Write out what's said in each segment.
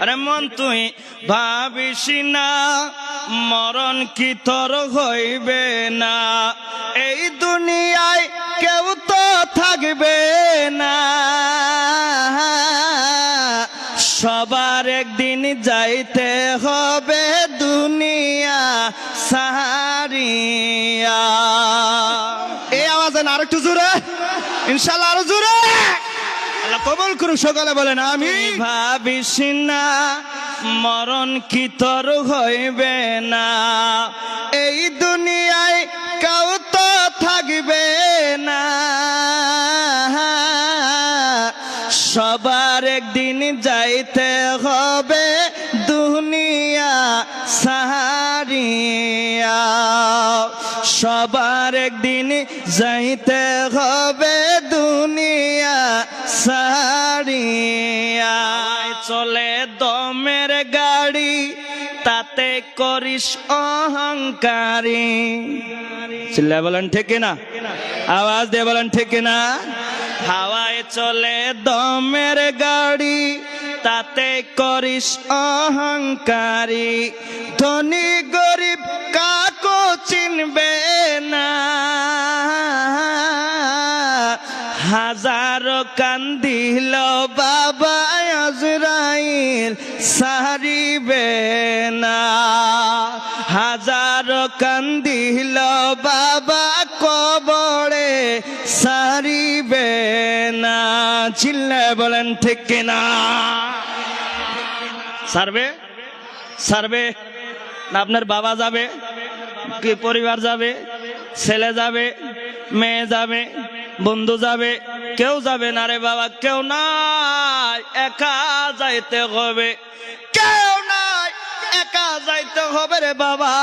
আরে মন তুই ভাবিস না মরণ কি তোর হইবে না, এই দুনিয়ায় কেউ তো থাকবে না, সবার একদিন যাইতে হবে দুনিয়া সারিয়া। এই আওয়াজে না আরেকটু জোরে, ইনশাআল্লাহ আরো জোরে। আল্লাহ কবুল করুক, সকালে বলেন আমি। ভাবিস না মরণ কি তোর হইবে না, এই দুনিয়ায় কেউ তো থাকবে না, সবার একদিন যাইতে হবে দুনিয়া সারিয়া, সবার একদিন যাইতে হবে দুনিয়া সারিয়া। চলে দমের গাড়ি তাতে করিস অহংকারী, চিল্লা বলেন ঠিক না, আওয়াজ দিয়ে বলেন ঠিক না। হাওয়ায় চলে দমের গাড়ি তাতে করিস অহংকারী, ধনী গরিব কাকো চিনবে না, হাজারো কান্দিল বাবা আজরাইল সারিবে না, হাজারো কান্দিল বাবা কবরে সারিবে না, চিল্লায় বলেন ঠিক কিনা। সারবে সারবে না, আপনার বাবা যাবে কি পরিবার যাবে, ছেলে যাবে, মেয়ে যাবে, বন্ধু যাবে, কেউ যাবে না রে বাবা, কেউ নাই, একা যাইতে হবে, কেউ নাই, একা যাইতে হবে রে বাবা।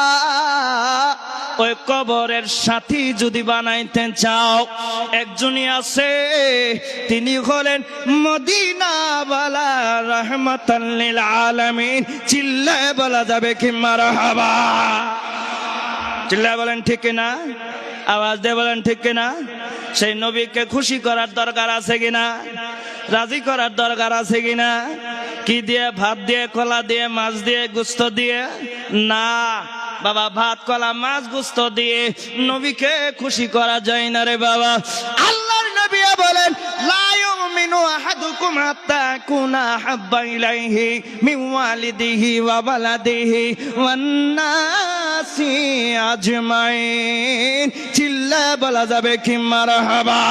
ওই কবরের সাথী যদি বানাইতে চাও, একজনই আছে, তিনি হলেন মদিনাওয়ালা রাহমাতাল লিল আলামিন, চিল্লায় বলা যাবে কি মারহাবা, চিল্লায় বলেন ঠিক না, আওয়াজ দিয়ে বলেন ঠিক কিনা। সেই নবীকে খুশি করার দরকার আছে কিনা, রাজি করার দরকার আছে কিনা, কি দিয়ে, ভাত দিয়ে, কলা দিয়ে, মাছ দিয়ে, গোস্ত দিয়ে না বাবা, ভাত কলা মাছ গোস্ত দিয়ে নবীকে খুশি করা যায় না রে বাবা। আল্লাহর নবী বলেন লা ইউমিনু আহাদুকুম হাত্তা কুনা হাব্বা ইলাইহি মিন ওয়ালিদিহি ওয়া বালাদিহি ওয়ান নাসি আজমাইন, চিল্লা বলা যাবে কি মারহাবা।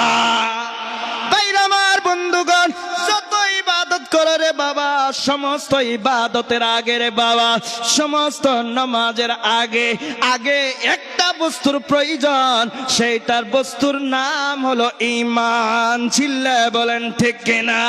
ভাইরা আমার, বন্ধুগণ, যত ইবাদত করে রে বাবা, সমস্ত ইবাদতের আগে রে বাবা, সমস্ত নামাজের আগে আগে একটা বস্তুর প্রয়োজন, সেইটার বস্তুর নাম হলো ঈমান, চিল্লায় বলেন ঠিক কিনা।